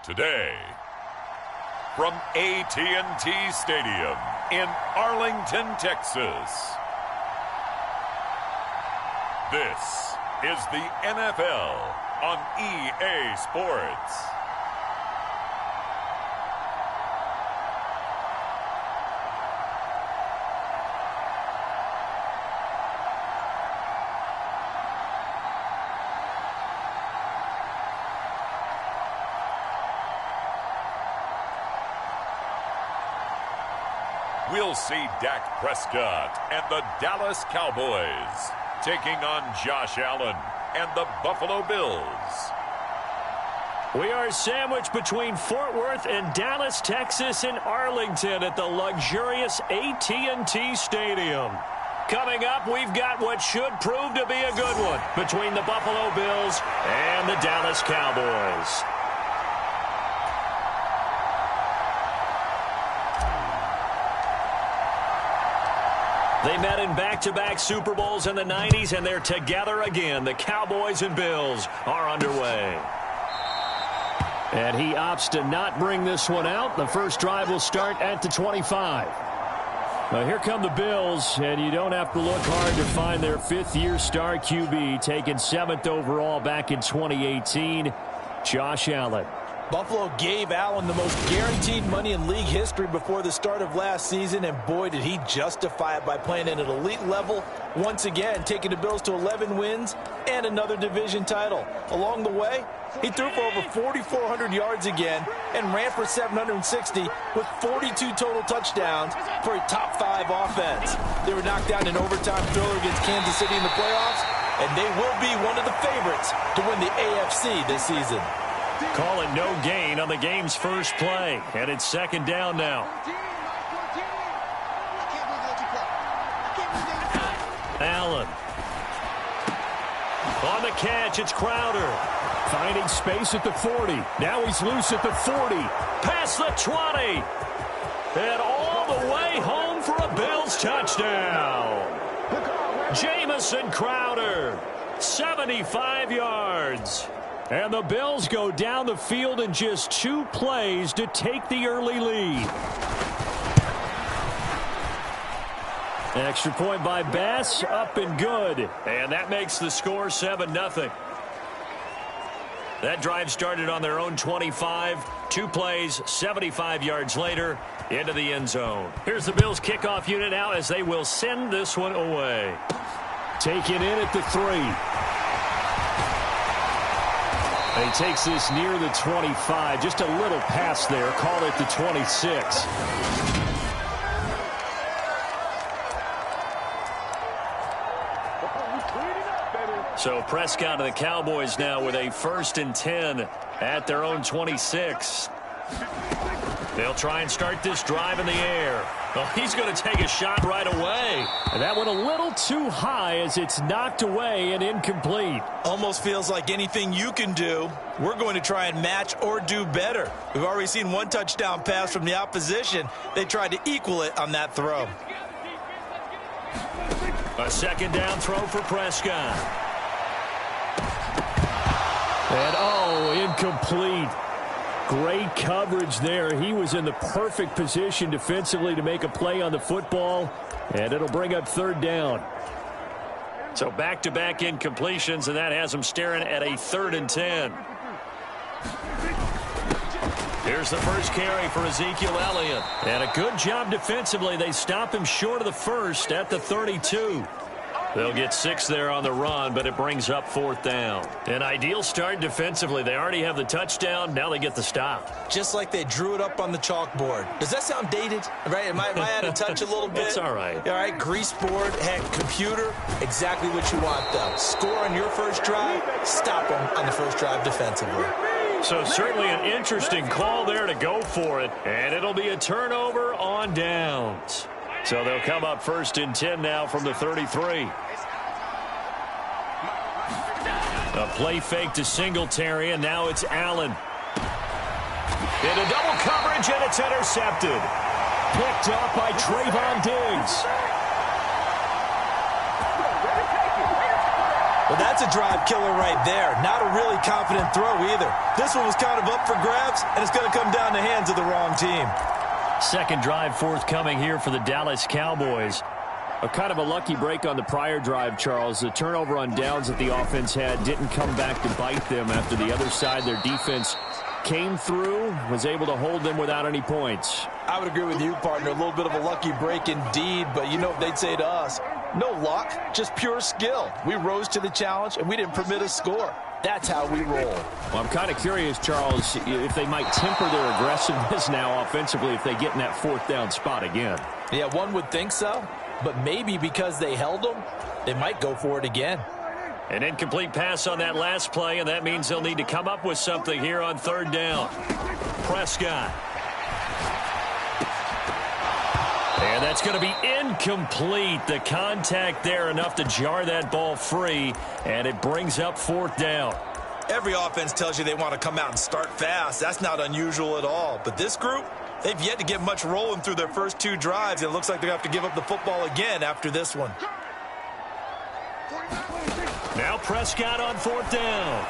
Today, from AT&T Stadium in Arlington, Texas, this is the NFL on EA Sports. We'll see Dak Prescott and the Dallas Cowboys taking on Josh Allen and the Buffalo Bills. We are sandwiched between Fort Worth and Dallas, Texas, and Arlington at the luxurious AT&T Stadium. Coming up, we've got what should prove to be a good one between the Buffalo Bills and the Dallas Cowboys. They met in back-to-back Super Bowls in the 90s, and they're together again. The Cowboys and Bills are underway. And he opts to not bring this one out. The first drive will start at the 25. Now here come the Bills, and you don't have to look hard to find their fifth-year star QB, taken 7th overall back in 2018, Josh Allen. Buffalo gave Allen the most guaranteed money in league history before the start of last season, and boy, did he justify it by playing at an elite level. Once again, taking the Bills to 11 wins and another division title. Along the way, he threw for over 4,400 yards again and ran for 760 with 42 total touchdowns for a top-5 offense. They were knocked down in overtime thriller against Kansas City in the playoffs, and they will be one of the favorites to win the AFC this season. Call it no gain on the game's first play, and it's second down now. Allen. On the catch, it's Crowder. Finding space at the 40. Now he's loose at the 40. Past the 20. And all the way home for a Bills touchdown. Jamison Crowder, 75 yards. And the Bills go down the field in just 2 plays to take the early lead. Extra point by Bass, up and good. And that makes the score 7-0. That drive started on their own 25. 2 plays, 75 yards later, into the end zone. Here's the Bills kickoff unit now as they will send this one away. Taken in at the 3. And he takes this near the 25. Just a little pass there. Call it the 26. So Prescott and the Cowboys now with a 1st and 10 at their own 26. They'll try and start this drive in the air. Well, he's going to take a shot right away. And that went a little too high as it's knocked away and incomplete. Almost feels like anything you can do, we're going to try and match or do better. We've already seen 1 touchdown pass from the opposition. They tried to equal it on that throw. A second down throw for Prescott. And, incomplete. Great coverage there. He was in the perfect position defensively to make a play on the football, and it'll bring up 3rd down. So back-to-back incompletions, and that has him staring at a 3rd and 10. Here's the first carry for Ezekiel Elliott. And a good job defensively. They stop him short of the first at the 32. They'll get 6 there on the run, but it brings up 4th down. An ideal start defensively. They already have the touchdown. Now they get the stop. Just like they drew it up on the chalkboard. Does that sound dated? Right? Am I out of touch a little bit? It's all right. All right, grease board, heck, computer, exactly what you want, though. Score on your first drive, stop them on the first drive defensively. So certainly an interesting call there to go for it, and it'll be a turnover on downs. So they'll come up 1st and 10 now from the 33. A play fake to Singletary, and now it's Allen. Into double coverage, and it's intercepted. Picked up by Trayvon Diggs. Well, that's a drive killer right there. Not a really confident throw either. This one was kind of up for grabs, and it's going to come down the hands of the wrong team. Second drive forthcoming here for the Dallas Cowboys. A kind of a lucky break on the prior drive, Charles. The turnover on downs that the offense had didn't come back to bite them after the other side. Their defense came through, was able to hold them without any points. I would agree with you, partner. A little bit of a lucky break indeed, but you know what they'd say to us? No luck, just pure skill. We rose to the challenge, and we didn't permit a score. That's how we roll. Well, I'm kind of curious, Charles, if they might temper their aggressiveness now offensively if they get in that fourth down spot again. Yeah, one would think so, but maybe because they held them, they might go for it again. An incomplete pass on that last play, and that means they'll need to come up with something here on third down. Prescott. And that's going to be incomplete. The contact there enough to jar that ball free, and it brings up fourth down. Every offense tells you they want to come out and start fast. That's not unusual at all. But this group, they've yet to get much rolling through their first two drives. It looks like they're going to have to give up the football again after this one. Now Prescott on fourth down.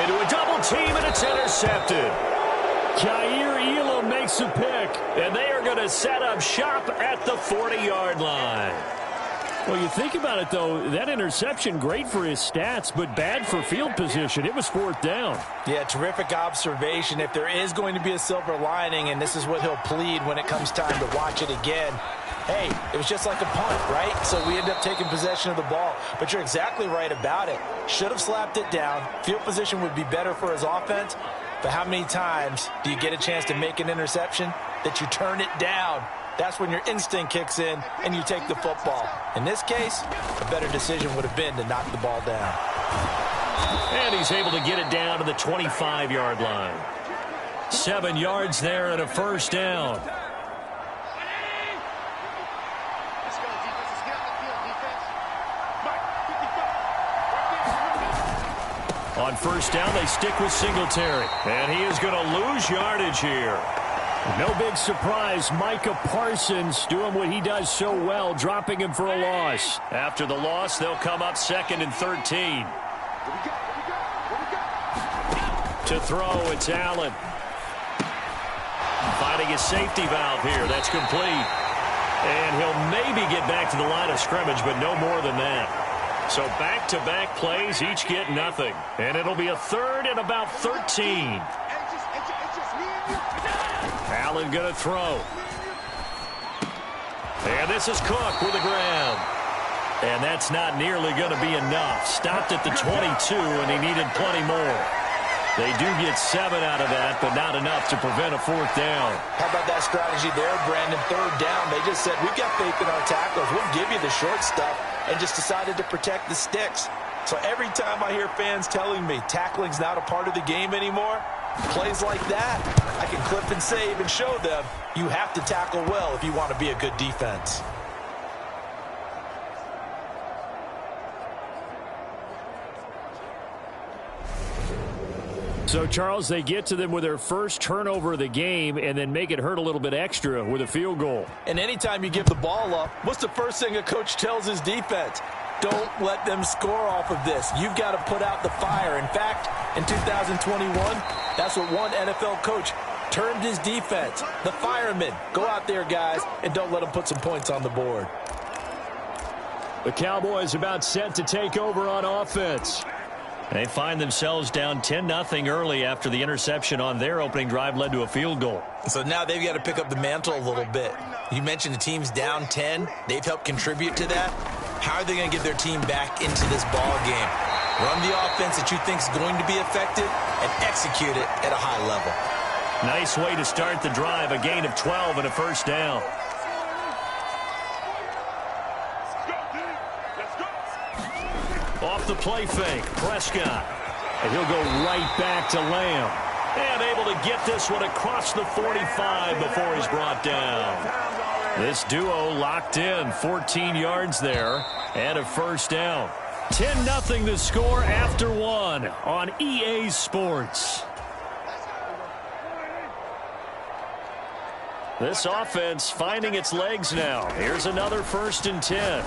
Into a double team, and it's intercepted. Jair Elam makes a pick, and they are going to set up shop at the 40-yard line. Well, you think about it, though, that interception, great for his stats, but bad for field position. It was fourth down. Yeah, terrific observation. If there is going to be a silver lining, and this is what he'll plead when it comes time to watch it again, hey, it was just like a punt, right? So we end up taking possession of the ball. But you're exactly right about it. Should have slapped it down. Field position would be better for his offense. But how many times do you get a chance to make an interception that you turn it down? That's when your instinct kicks in and you take the football. In this case, a better decision would have been to knock the ball down. And he's able to get it down to the 25-yard line. 7 yards there and a first down. On first down, they stick with Singletary. And he is going to lose yardage here. No big surprise. Micah Parsons doing what he does so well, dropping him for a loss. After the loss, they'll come up 2nd and 13. To throw, it's Allen. Finding a safety valve here. That's complete. And he'll maybe get back to the line of scrimmage, but no more than that. So back-to-back plays, each get nothing. And it'll be a 3rd and about 13. Allen going to throw. And this is Cook with the grab. And that's not nearly going to be enough. Stopped at the 22, and he needed plenty more. They do get 7 out of that, but not enough to prevent a fourth down. How about that strategy there, Brandon? Third down. They just said, we've got faith in our tackles. We'll give you the short stuff, and just decided to protect the sticks. So every time I hear fans telling me tackling's not a part of the game anymore, plays like that, I can clip and save and show them you have to tackle well if you want to be a good defense. So, Charles, they get to them with their first turnover of the game and then make it hurt a little bit extra with a field goal. And anytime you give the ball up, what's the first thing a coach tells his defense? Don't let them score off of this. You've got to put out the fire. In fact, in 2021, that's what one NFL coach termed his defense, the firemen. Go out there, guys, and don't let them put some points on the board. The Cowboys about set to take over on offense. They find themselves down 10-0 early after the interception on their opening drive led to a field goal. So now they've got to pick up the mantle a little bit. You mentioned the team's down 10. They've helped contribute to that. How are they going to get their team back into this ball game? Run the offense that you think is going to be effective and execute it at a high level. Nice way to start the drive. A gain of 12 and a first down. Off the play fake, Prescott. And he'll go right back to Lamb. And able to get this one across the 45 before he's brought down. This duo locked in, 14 yards there, and a first down. 10-0 the score after one on EA Sports. This offense finding its legs now. Here's another 1st and 10.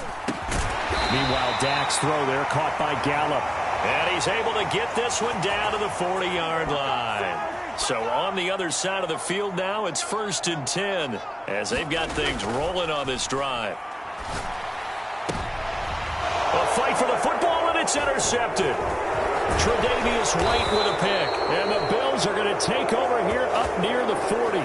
Meanwhile, Dak's throw there caught by Gallup. And he's able to get this one down to the 40-yard line. So on the other side of the field now, it's 1st and 10 as they've got things rolling on this drive. A fight for the football, and it's intercepted. Tre'Davious White with a pick. And the Bills are going to take over here up near the 40.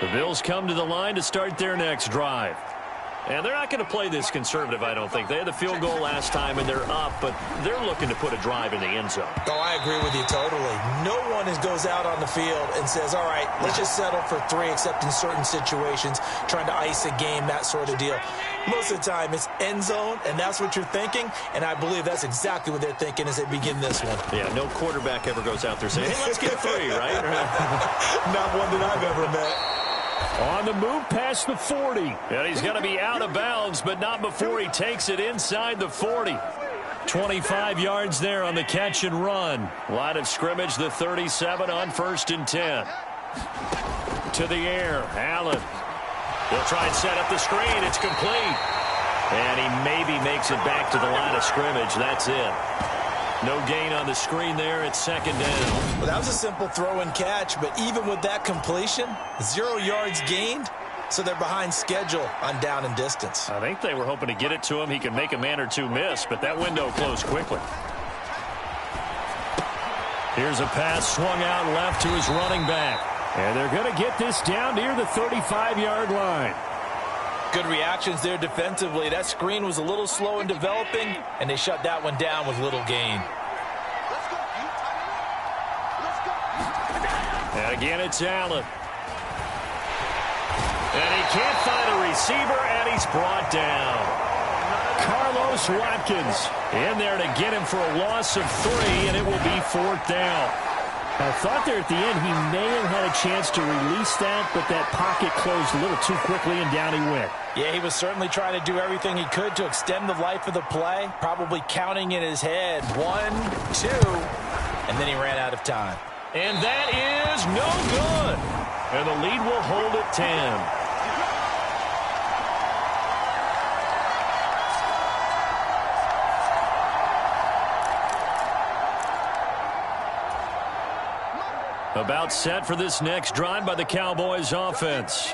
The Bills come to the line to start their next drive. And they're not going to play this conservative, I don't think. They had the field goal last time, and they're up, but they're looking to put a drive in the end zone. Oh, I agree with you totally. No one goes out on the field and says, all right, let's just settle for 3, except in certain situations, trying to ice a game, that sort of deal. Most of the time, it's end zone, and that's what you're thinking, and I believe that's exactly what they're thinking as they begin this one. Yeah, no quarterback ever goes out there saying, hey, let's get 3, right? Not one that I've ever met. On the move past the 40. And he's going to be out of bounds, but not before he takes it inside the 40. 25 yards there on the catch and run. Line of scrimmage, the 37 on 1st and 10. To the air, Allen. He'll try and set up the screen. It's complete. And he maybe makes it back to the line of scrimmage. That's it. No gain on the screen there. It's 2nd down. Well, that was a simple throw and catch, but even with that completion, 0 yards gained, so they're behind schedule on down and distance. I think they were hoping to get it to him. He could make a man or two miss, but that window closed quickly. Here's a pass swung out left to his running back. And they're going to get this down near the 35-yard line. Good reactions there defensively. That screen was a little slow in developing, and they shut that one down with little gain. And again, it's Allen. And he can't find a receiver, and he's brought down. Carlos Watkins in there to get him for a loss of 3, and it will be 4th down. I thought there at the end he may have had a chance to release that, but that pocket closed a little too quickly, and down he went. Yeah, he was certainly trying to do everything he could to extend the life of the play, probably counting in his head 1, 2, and then he ran out of time. And that is no good. And the lead will hold at 10. About set for this next drive by the Cowboys offense.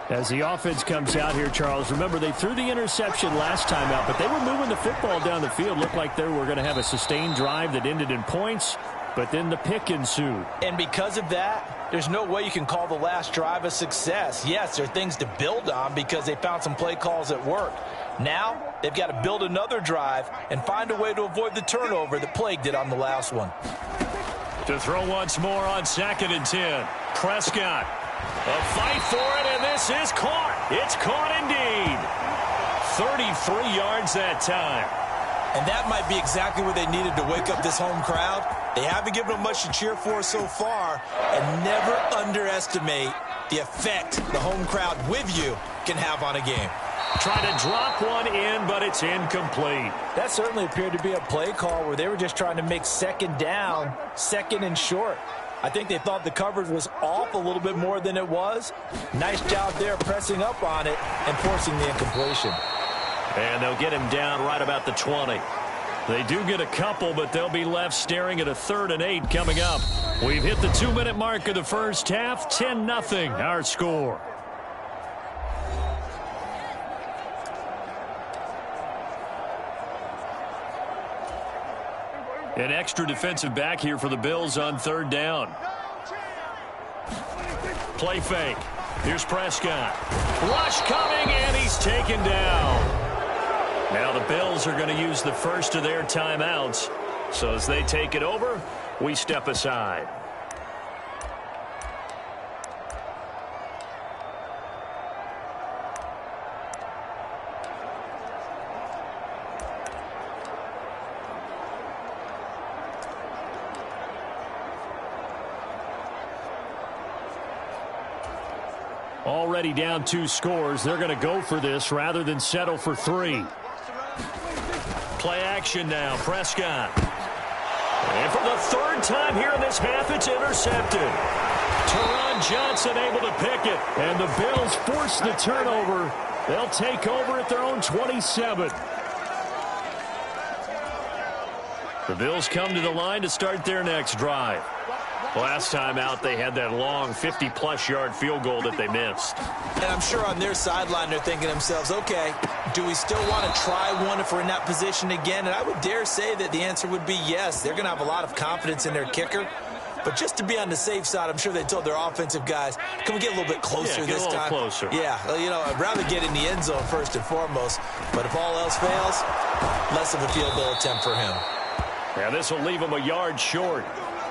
As the offense comes out here, Charles, remember they threw the interception last time out, but they were moving the football down the field. Looked like they were going to have a sustained drive that ended in points, but then the pick ensued. And because of that, there's no way you can call the last drive a success. Yes, there are things to build on because they found some play calls that worked. Now, they've got to build another drive and find a way to avoid the turnover that plagued it on the last one. To throw once more on 2nd and 10. Prescott. A fight for it, and this is caught. It's caught indeed. 33 yards that time. And that might be exactly what they needed to wake up this home crowd. They haven't given them much to cheer for so far, and never underestimate the effect the home crowd with you can have on a game. Trying to drop one in, but it's incomplete. That certainly appeared to be a play call where they were just trying to make 2nd down, 2nd and short. I think they thought the coverage was off a little bit more than it was. Nice job there pressing up on it and forcing the incompletion. And they'll get him down right about the 20. They do get a couple, but they'll be left staring at a 3rd and 8 coming up. We've hit the 2-minute mark of the first half. 10-0 our score. An extra defensive back here for the Bills on 3rd down. Play fake. Here's Prescott. Rush coming, and he's taken down. Now the Bills are going to use the first of their timeouts. So as they take it over, we step aside. Already down 2 scores. They're going to go for this rather than settle for 3. Play action now. Prescott. And for the 3rd time here in this half, it's intercepted. Teron Johnson able to pick it. And the Bills force the turnover. They'll take over at their own 27. The Bills come to the line to start their next drive. Last time out, they had that long 50-plus yard field goal that they missed. And I'm sure on their sideline, they're thinking to themselves, okay, do we still want to try one if we're in that position again? And I would dare say that the answer would be yes. They're going to have a lot of confidence in their kicker. But just to be on the safe side, I'm sure they told their offensive guys, can we get a little bit closer this time? Closer. Yeah, well, you know, I'd rather get in the end zone first and foremost. But if all else fails, less of a field goal attempt for him. Yeah, this will leave him a yard short.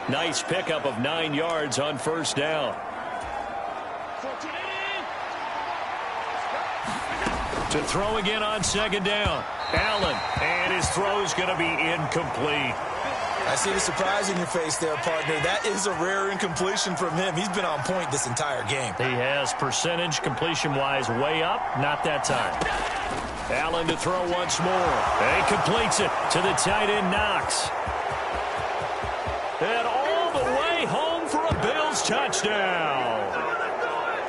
Nice pickup of 9 yards on first down. To throw again on second down. Allen, and his throw's going to be incomplete. I see the surprise in your face there, partner. That is a rare incompletion from him. He's been on point this entire game. He has percentage completion-wise way up. Not that time. Allen to throw once more. And he completes it to the tight end, Knox. And all the way home for a Bills touchdown.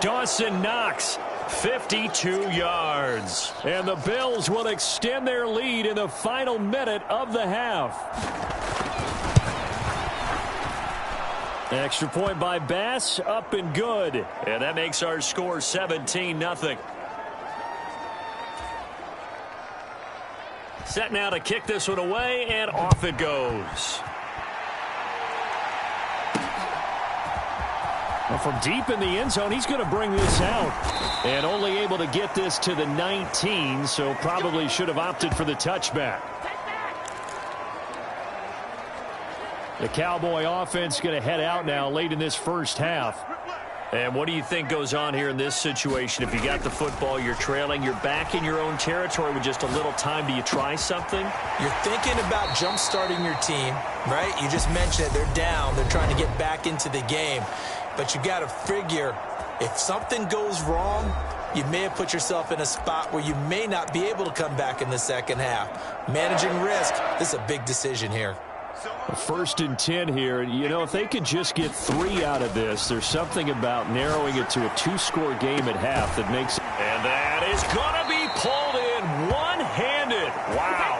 Dawson Knox, 52 yards. And the Bills will extend their lead in the final minute of the half. Extra point by Bass, up and good. And that makes our score 17-0. Set now to kick this one away, and off it goes. Well, from deep in the end zone, he's going to bring this out. And only able to get this to the 19, so probably should have opted for the touchback. The Cowboy offense going to head out now late in this first half. And what do you think goes on here in this situation? If you got the football, you're trailing, you're back in your own territory with just a little time. Do you try something? You're thinking about jump-starting your team, right? You just mentioned it. They're down. They're trying to get back into the game. But you got to figure, if something goes wrong, you may have put yourself in a spot where you may not be able to come back in the second half. Managing risk, this is a big decision here. First and 10 here. You know, if they could just get 3 out of this, there's something about narrowing it to a 2-score game at half that makes it. And that is going to be pulled in one-handed. Wow.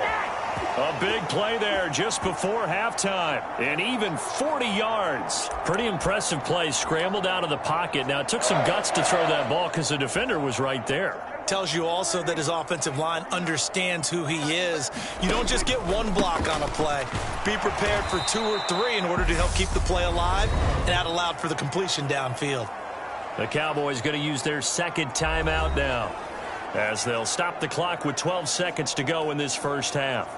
A big play there just before halftime. And even 40 yards. Pretty impressive play. Scrambled out of the pocket. Now, it took some guts to throw that ball because the defender was right there. Tells you also that his offensive line understands who he is. You don't just get one block on a play. Be prepared for 2 or 3 in order to help keep the play alive, and that allowed for the completion downfield. The Cowboys going to use their second timeout now, as they'll stop the clock with 12 seconds to go in this first half.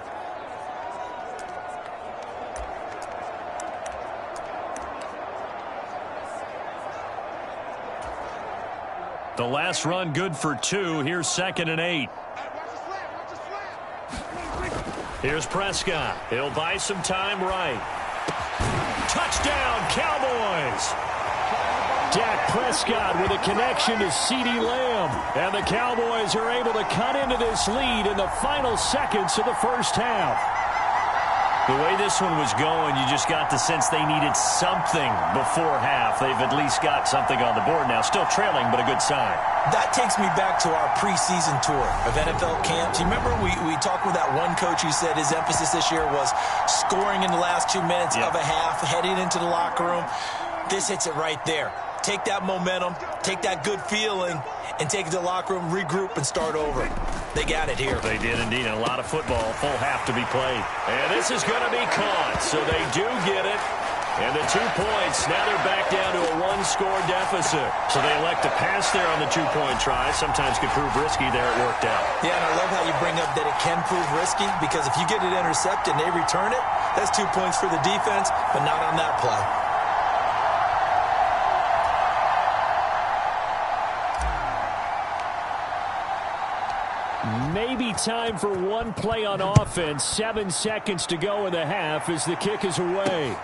The last run good for 2. Here's 2nd and 8. Here's Prescott. He'll buy some time right. Touchdown, Cowboys! Dak Prescott with a connection to CeeDee Lamb. And the Cowboys are able to cut into this lead in the final seconds of the first half. The way this one was going, you just got the sense they needed something before half. They've at least got something on the board now. Still trailing, but a good sign. That takes me back to our preseason tour of NFL camps. You remember we talked with that one coach who said his emphasis this year was scoring in the last 2 minutes of a half, heading into the locker room. This hits it right there. Take that momentum, take that good feeling, and take it to the locker room, regroup, and start over. They got it here. They did indeed. And a lot of football, full half to be played. And this is going to be caught, so they do get it. And the 2 points, now they're back down to a 1-score deficit. So they elect to pass there on the 2-point try. Sometimes could prove risky. There it worked out. Yeah, and I love how you bring up that it can prove risky, because if you get it intercepted and they return it, that's 2 points for the defense, but not on that play. Maybe time for one play on offense. 7 seconds to go in the half as the kick is away.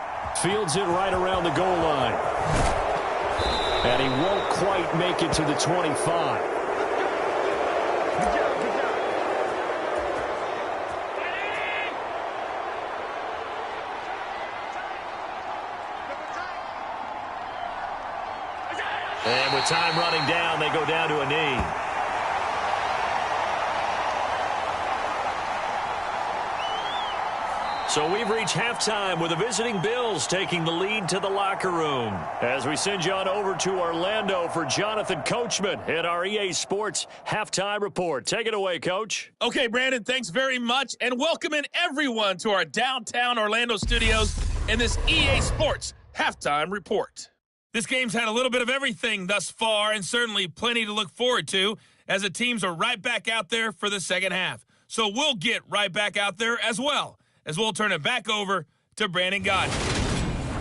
Fields it right around the goal line. And he won't quite make it to the 25. And with time running down, they go down to a knee. So we've reached halftime with the visiting Bills taking the lead to the locker room. As we send you on over to Orlando for Jonathan Coachman at our EA Sports Halftime Report. Take it away, Coach. Okay, Brandon, thanks very much. And welcome in everyone to our downtown Orlando studios in this EA Sports Halftime Report. This game's had a little bit of everything thus far and certainly plenty to look forward to as the teams are right back out there for the second half. So we'll get right back out there as well, as we'll turn it back over to Brandon Godden.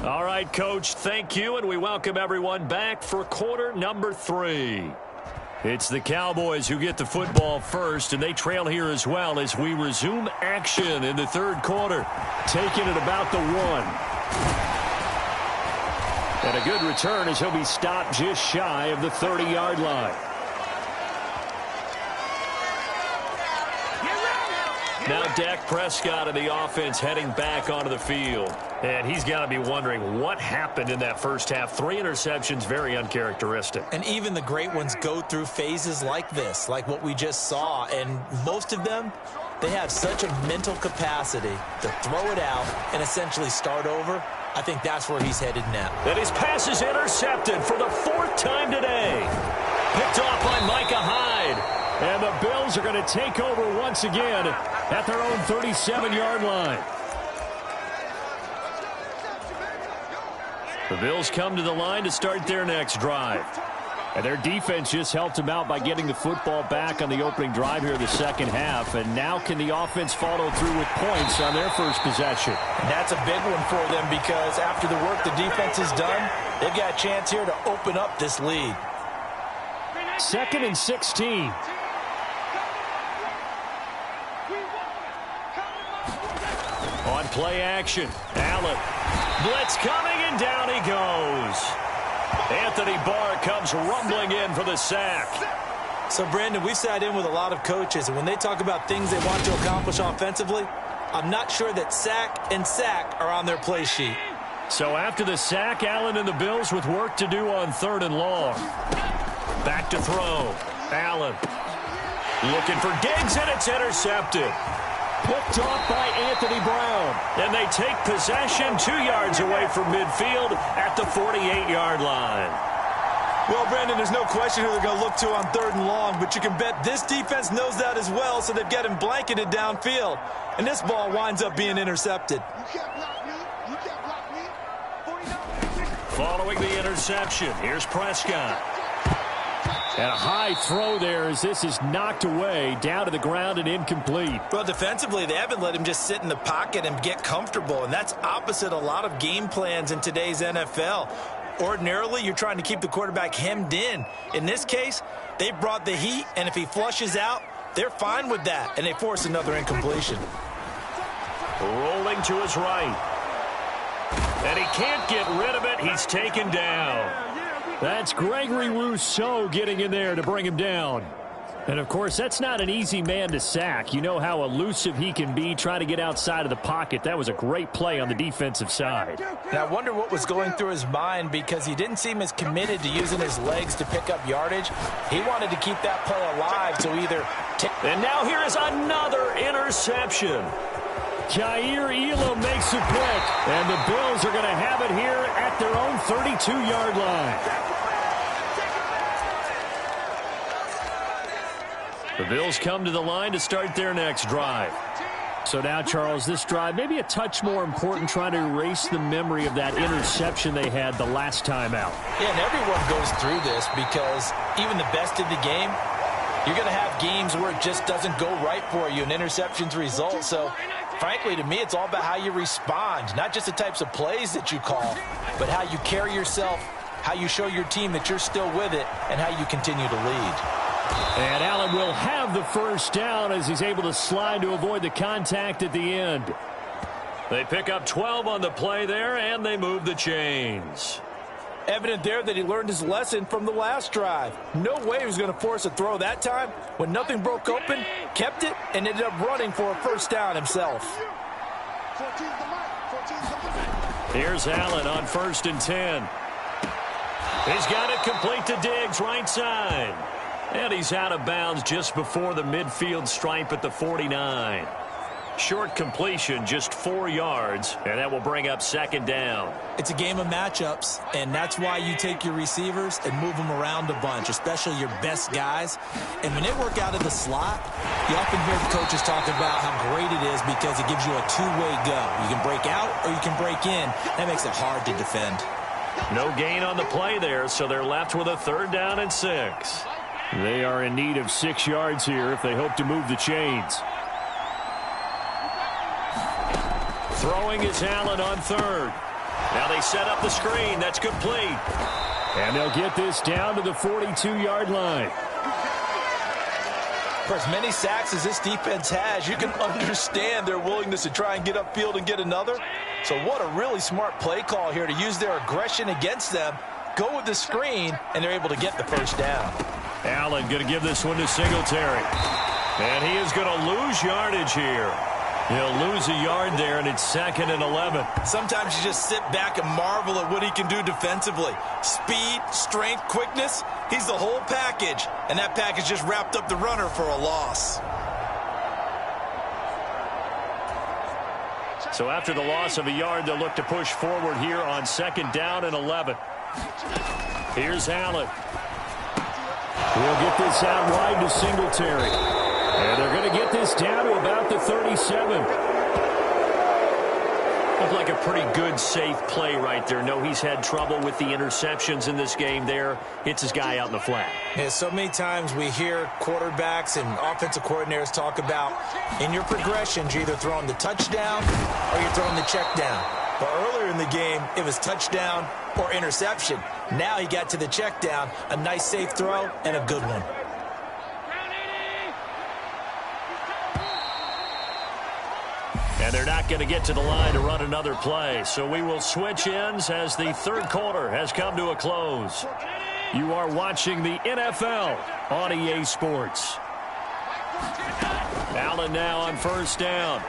All right, Coach, thank you, and we welcome everyone back for quarter number 3. It's the Cowboys who get the football first, and they trail here as well as we resume action in the third quarter, taking it about the 1. And a good return as he'll be stopped just shy of the 30-yard line. Now Dak Prescott and the offense heading back onto the field. And he's got to be wondering what happened in that first half. 3 interceptions, very uncharacteristic. And even the great ones go through phases like this, like what we just saw. And most of them, they have such a mental capacity to throw it out and essentially start over. I think that's where he's headed now. And his pass is intercepted for the 4th time today. Picked off by Micah Hyde. And the Bills are going to take over once again at their own 37-yard line. The Bills come to the line to start their next drive. And their defense just helped them out by getting the football back on the opening drive here in the second half. And now can the offense follow through with points on their first possession? And that's a big one for them because after the work the defense has done, they've got a chance here to open up this lead. 2nd and 16. On play action, Allen. Blitz coming, and down he goes. Anthony Barr comes rumbling in for the sack. So, Brandon, we've sat in with a lot of coaches, and when they talk about things they want to accomplish offensively, I'm not sure that sack and sack are on their play sheet. So after the sack, Allen and the Bills with work to do on 3rd and long. Back to throw. Allen looking for Diggs, and it's intercepted. Picked off by Anthony Brown. And they take possession 2 yards away from midfield at the 48-yard line. Well, Brandon, there's no question who they're going to look to on 3rd and long, but you can bet this defense knows that as well, so they've got him blanketed downfield. And this ball winds up being intercepted. Following the interception, here's Prescott. And a high throw there as this is knocked away, down to the ground and incomplete. Well, defensively, they haven't let him just sit in the pocket and get comfortable, and that's opposite a lot of game plans in today's NFL. Ordinarily, you're trying to keep the quarterback hemmed in. In this case, they brought the heat, and if he flushes out, they're fine with that, and they force another incompletion. Rolling to his right. And he can't get rid of it. He's taken down. That's Gregory Rousseau getting in there to bring him down. And, of course, that's not an easy man to sack. You know how elusive he can be trying to get outside of the pocket. That was a great play on the defensive side. And I wonder what was going through his mind because he didn't seem as committed to using his legs to pick up yardage. He wanted to keep that play alive, so either... And now here is another interception. Jair Elam makes a pick, and the Bills are going to have it here at their own 32-yard line. The Bills come to the line to start their next drive. So now, Charles, this drive maybe a touch more important, trying to erase the memory of that interception they had the last time out. Yeah, and everyone goes through this because even the best in the game, you're going to have games where it just doesn't go right for you, and interceptions result. So, frankly, to me, it's all about how you respond, not just the types of plays that you call, but how you carry yourself, how you show your team that you're still with it, and how you continue to lead. And Allen will have the first down as he's able to slide to avoid the contact at the end. They pick up 12 on the play there, and they move the chains. Evident there that he learned his lesson from the last drive. No way he was going to force a throw that time. When nothing broke open, kept it, and ended up running for a first down himself. Here's Allen on 1st and 10. He's got it complete to Diggs, right side. And he's out of bounds just before the midfield stripe at the 49. Short completion, just 4 yards, and that will bring up second down. It's a game of matchups, and that's why you take your receivers and move them around a bunch, especially your best guys. And when they work out of the slot, you often hear the coaches talk about how great it is because it gives you a two-way go. You can break out or you can break in. That makes it hard to defend. No gain on the play there, so they're left with a 3rd down and 6. They are in need of 6 yards here if they hope to move the chains. Throwing is Allen on 3rd. Now they set up the screen. That's complete. And they'll get this down to the 42-yard line. For as many sacks as this defense has, you can understand their willingness to try and get upfield and get another. So what a really smart play call here to use their aggression against them, go with the screen, and they're able to get the 1st down. Allen going to give this one to Singletary. And he is going to lose yardage here. He'll lose a yard there, and it's 2nd and 11. Sometimes you just sit back and marvel at what he can do defensively. Speed, strength, quickness, he's the whole package. And that package just wrapped up the runner for a loss. So after the loss of a yard, they'll look to push forward here on 2nd down and 11. Here's Allen. We'll get this out wide to Singletary. And they're going to get this down to about the 37. Looked like a pretty good, safe play right there. No, he's had trouble with the interceptions in this game there. Hits his guy out in the flat. Yeah, so many times we hear quarterbacks and offensive coordinators talk about in your progressions, you're either throwing the touchdown or you're throwing the check down. But earlier in the game, it was touchdown or interception. Now he got to the check down, a nice safe throw, and a good one. And they're not going to get to the line to run another play. So we will switch ends as the 3rd quarter has come to a close. You are watching the NFL on EA Sports. Allen now on 1st down.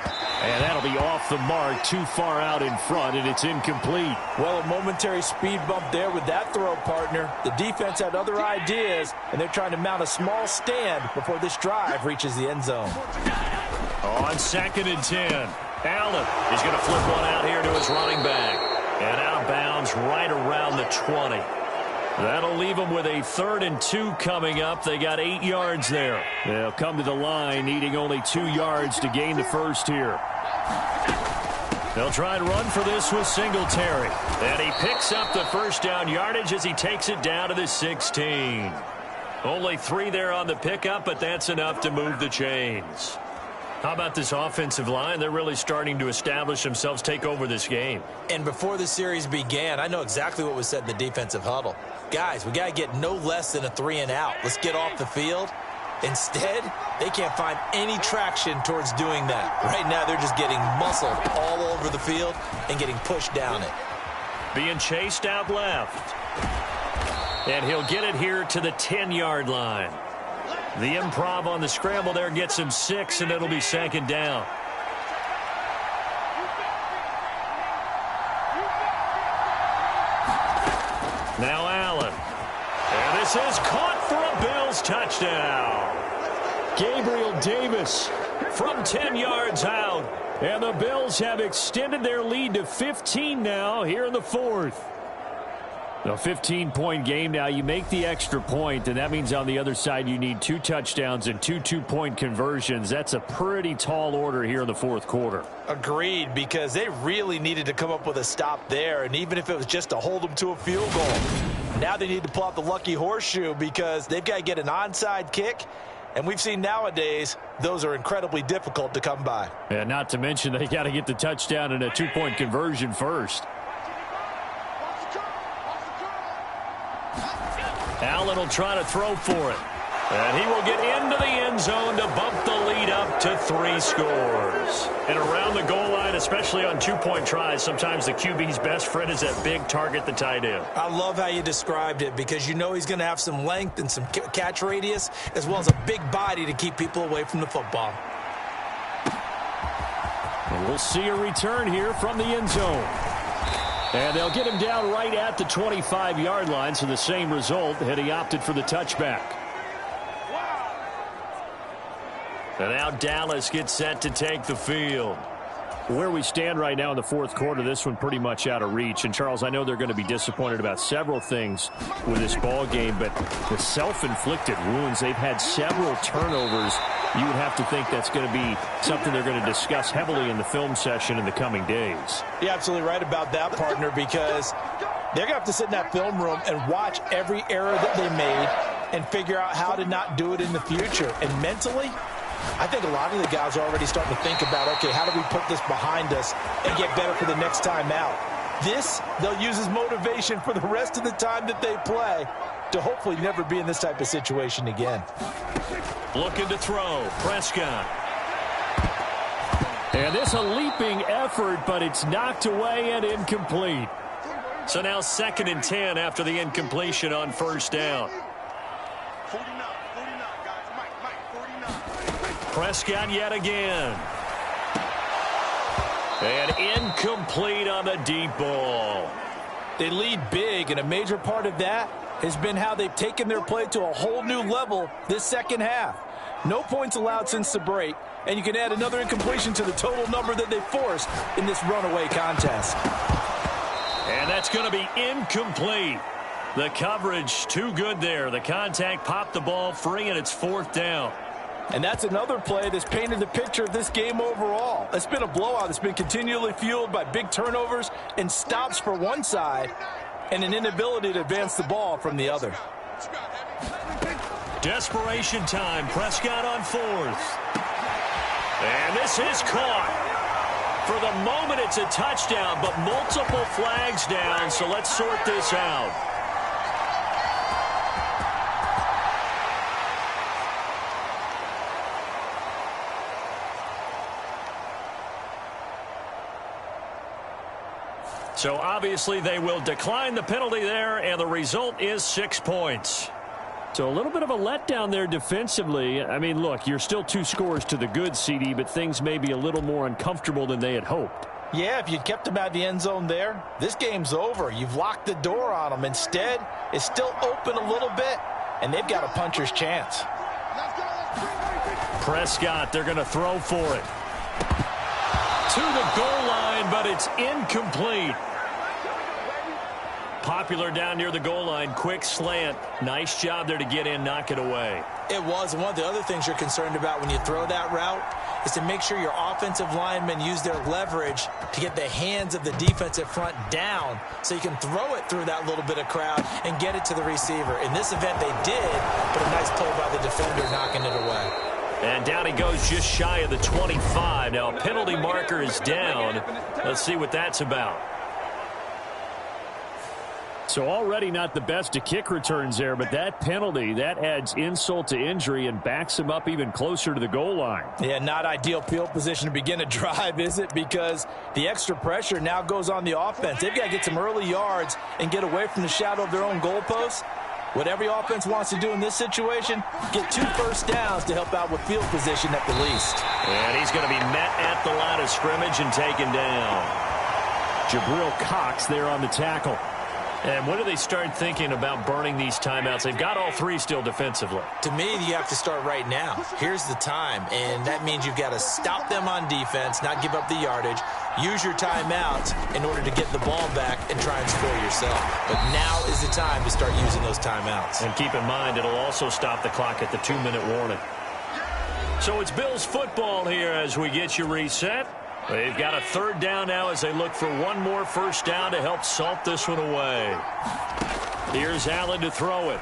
And that'll be off the mark, too far out in front, and it's incomplete. Well, a momentary speed bump there with that throw, partner. The defense had other ideas, and they're trying to mount a small stand before this drive reaches the end zone. On 2nd and 10, Allen is going to flip one out here to his running back. And out of bounds right around the 20. That'll leave them with a 3rd and 2 coming up. They got 8 yards there. They'll come to the line needing only 2 yards to gain the 1st here. They'll try and run for this with Singletary. And he picks up the 1st down yardage as he takes it down to the 16. Only 3 there on the pickup, but that's enough to move the chains. How about this offensive line? They're really starting to establish themselves, take over this game. And before the series began, I know exactly what was said in the defensive huddle. Guys, we got to get no less than a 3 and out. Let's get off the field. Instead, they can't find any traction towards doing that. Right now, they're just getting muscled all over the field and getting pushed down it. Being chased out left. And he'll get it here to the 10-yard line. The improv on the scramble there gets him 6, and it'll be 2nd down. Now Allen. And this is caught for a Bills touchdown. Gabriel Davis From 10 yards out. And the Bills have extended their lead to 15 now here in the 4th. A 15-point game now. You make the extra point, and that means on the other side you need 2 touchdowns and 2 two-point conversions. That's a pretty tall order here in the 4th quarter. Agreed, because they really needed to come up with a stop there, and even if it was just to hold them to a field goal. Now they need to pull out the lucky horseshoe because they've got to get an onside kick, and we've seen nowadays those are incredibly difficult to come by. And not to mention they got to get the touchdown and a 2-point conversion first. Allen will try to throw for it. And he will get into the end zone to bump the lead up to 3 scores. And around the goal line, especially on 2-point tries, sometimes the QB's best friend is that big target, the tight end. I love how you described it because you know he's going to have some length and some catch radius as well as a big body to keep people away from the football. And we'll see a return here from the end zone. And they'll get him down right at the 25-yard line, so the same result, had he opted for the touchback. And now Dallas gets set to take the field. Where we stand right now in the fourth quarter, this one pretty much out of reach. And, Charles, I know they're going to be disappointed about several things with this ball game, but the self-inflicted wounds, they've had several turnovers. You would have to think that's going to be something they're going to discuss heavily in the film session in the coming days. You're absolutely right about that, partner, because they're going to have to sit in that film room and watch every error that they made and figure out how to not do it in the future. And mentally, I think a lot of the guys are already starting to think about, okay, how do we put this behind us and get better for the next time out? This, they'll use as motivation for the rest of the time that they play to hopefully never be in this type of situation again. Looking to throw. Prescott. And this a leaping effort, but it's knocked away and incomplete. So now 2nd and 10 after the incompletion on first down. Prescott yet again. And incomplete on the deep ball. They lead big, and a major part of that has been how they've taken their play to a whole new level this second half. No points allowed since the break, and you can add another incompletion to the total number that they forced in this runaway contest. And that's going to be incomplete. The coverage too good there. The contact popped the ball free, and it's 4th down. And that's another play that's painted the picture of this game overall. It's been a blowout. It's been continually fueled by big turnovers and stops for one side and an inability to advance the ball from the other. Desperation time. Prescott on 4th. And this is caught. For the moment, it's a touchdown, but multiple flags down, so let's sort this out. So obviously they will decline the penalty there, and the result is 6 points. So a little bit of a letdown there defensively. I mean, look, you're still 2 scores to the good, CD, but things may be a little more uncomfortable than they had hoped. Yeah, if you'd kept them out of the end zone there, this game's over. You've locked the door on them. Instead, it's still open a little bit, and they've got a puncher's chance. Prescott, they're going to throw for it. To the goal line, but it's incomplete. Popular down near the goal line. Quick slant. Nice job there to get in, knock it away. It was. And one of the other things you're concerned about when you throw that route is to make sure your offensive linemen use their leverage to get the hands of the defensive front down so you can throw it through that little bit of crowd and get it to the receiver. In this event, they did, but a nice play by the defender knocking it away. And down he goes just shy of the 25. Now a penalty marker is down. Let's see what that's about. So already not the best of kick returns there, but that penalty, that adds insult to injury and backs him up even closer to the goal line. Yeah, not ideal field position to begin a drive, is it? Because the extra pressure now goes on the offense. They've got to get some early yards and get away from the shadow of their own goalposts. What every offense wants to do in this situation, get 2 first downs to help out with field position at the least. And he's going to be met at the line of scrimmage and taken down. Jabril Cox there on the tackle. And when do they start thinking about burning these timeouts? They've got all 3 still defensively. To me, you have to start right now. Here's the time, and that means you've got to stop them on defense, not give up the yardage, use your timeouts in order to get the ball back and try and score yourself. But now is the time to start using those timeouts. And keep in mind, it'll also stop the clock at the 2-minute warning. So it's Bills football here as we get you reset. They've got a 3rd down now as they look for one more first down to help salt this one away. Here's Allen to throw it.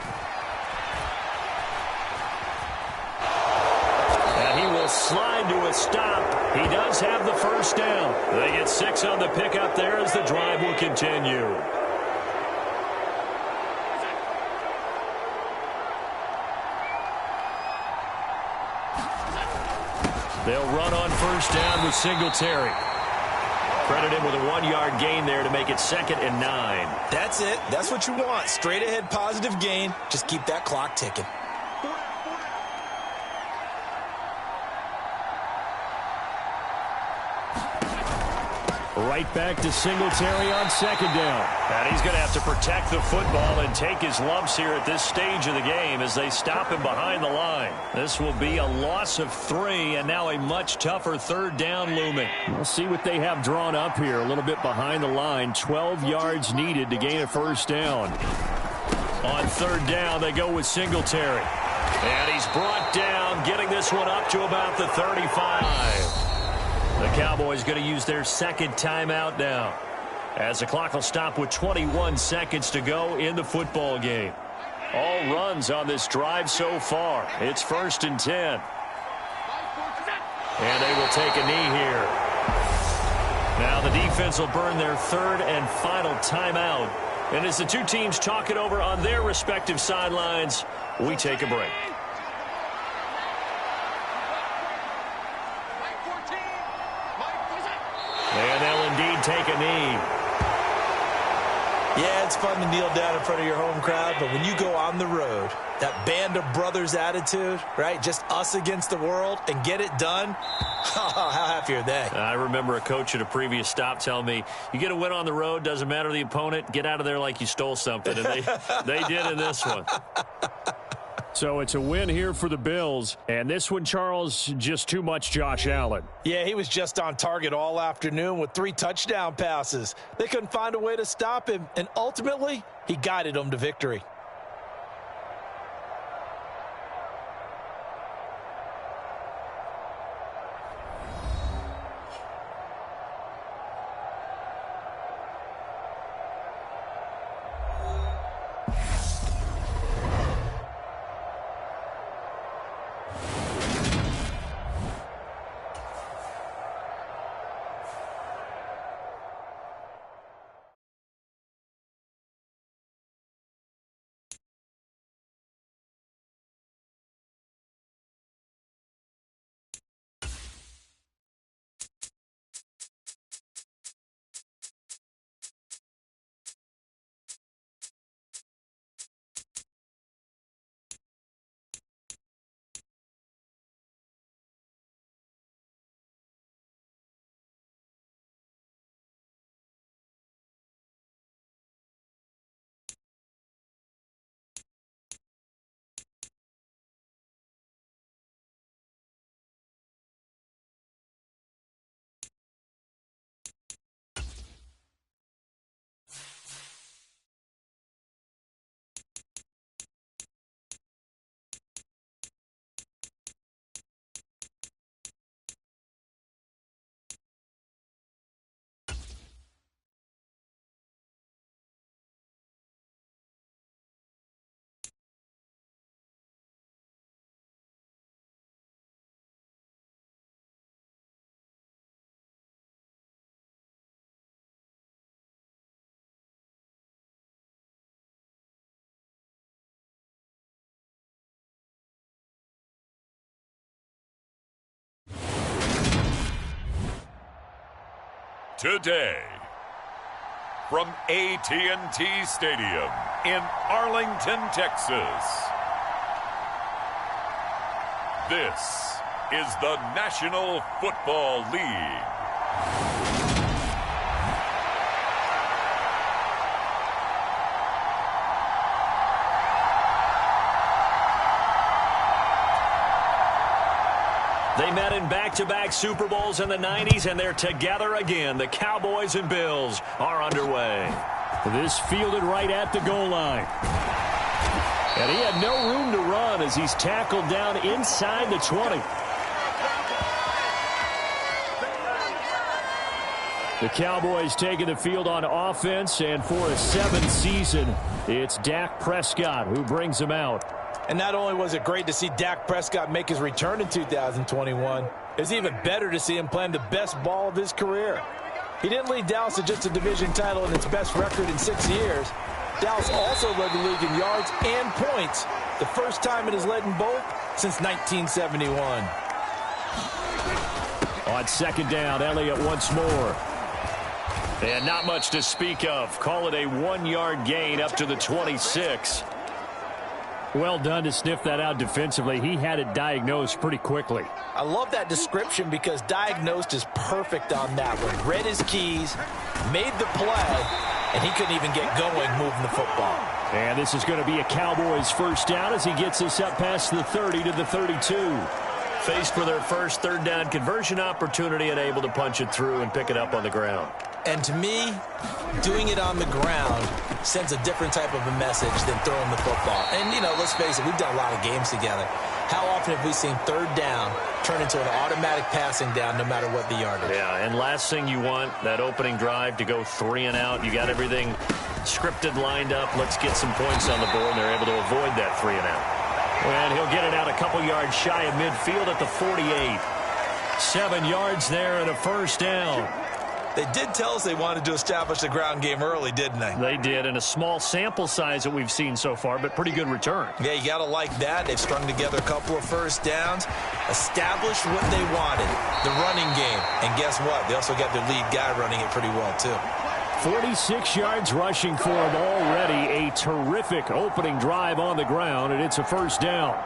And he will slide to a stop. He does have the first down. They get 6 on the pickup there as the drive will continue. They'll run on first down with Singletary. Credit him with a 1-yard gain there to make it 2nd and 9. That's it. That's what you want. Straight ahead positive gain. Just keep that clock ticking. Right back to Singletary on second down. And he's going to have to protect the football and take his lumps here at this stage of the game as they stop him behind the line. This will be a loss of 3, and now a much tougher third down looming. We'll see what they have drawn up here. A little bit behind the line. 12 yards needed to gain a first down. On third down, they go with Singletary. And he's brought down, getting this one up to about the 35. The Cowboys going to use their second timeout now, as the clock will stop with 21 seconds to go in the football game. All runs on this drive so far. It's 1st and 10. And they will take a knee here. Now the defense will burn their third and final timeout. And as the two teams talk it over on their respective sidelines, we take a break. And they'll indeed take a knee. Yeah, it's fun to kneel down in front of your home crowd, but when you go on the road, that band of brothers attitude, right, just us against the world, and get it done, how happy are they? I remember a coach at a previous stop telling me, you get a win on the road, doesn't matter the opponent, get out of there like you stole something. And they did in this one. So it's a win here for the Bills. And this one, Charles, just too much Josh Allen. Yeah, he was just on target all afternoon with 3 touchdown passes. They couldn't find a way to stop him, and ultimately, he guided them to victory. Today, from AT&T Stadium in Arlington, Texas, this is the National Football League. They met in back-to-back Super Bowls in the 90s, and they're together again. The Cowboys and Bills are underway. This fielded right at the goal line. And he had no room to run as he's tackled down inside the 20. The Cowboys taking the field on offense, and for a 7th season, it's Dak Prescott who brings them out. And not only was it great to see Dak Prescott make his return in 2021, it's even better to see him playing the best ball of his career. He didn't lead Dallas to just a division title and its best record in 6 years. Dallas also led the league in yards and points, the first time it has led in both since 1971. On second down, Elliott once more. And not much to speak of. Call it a 1-yard gain up to the 26. Well done to sniff that out defensively. He had it diagnosed pretty quickly. I love that description because diagnosed is perfect on that one. Read his keys, made the play, and he couldn't even get going moving the football. And this is going to be a Cowboys first down as he gets us up past the 30 to the 32. Faced with their first third down conversion opportunity and able to punch it through and pick it up on the ground. And to me, doing it on the ground sends a different type of a message than throwing the football. And, you know, let's face it, we've done a lot of games together. How often have we seen third down turn into an automatic passing down no matter what the yardage? Yeah, and last thing you want, that opening drive to go 3 and out. You got everything scripted, lined up. Let's get some points on the board, and they're able to avoid that 3 and out. And he'll get it out a couple yards shy of midfield at the 48. 7 yards there and a first down. They did tell us they wanted to establish the ground game early, didn't they? They did, and a small sample size that we've seen so far, but pretty good return. Yeah, you got to like that. They've strung together a couple of first downs, established what they wanted, the running game. And guess what? They also got their lead guy running it pretty well, too. 46 yards rushing for him already. A terrific opening drive on the ground, and it's a first down.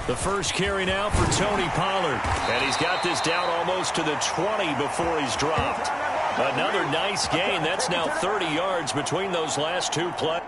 The first carry now for Tony Pollard. And he's got this down almost to the 20 before he's dropped. Another nice gain. That's now 30 yards between those last two plays.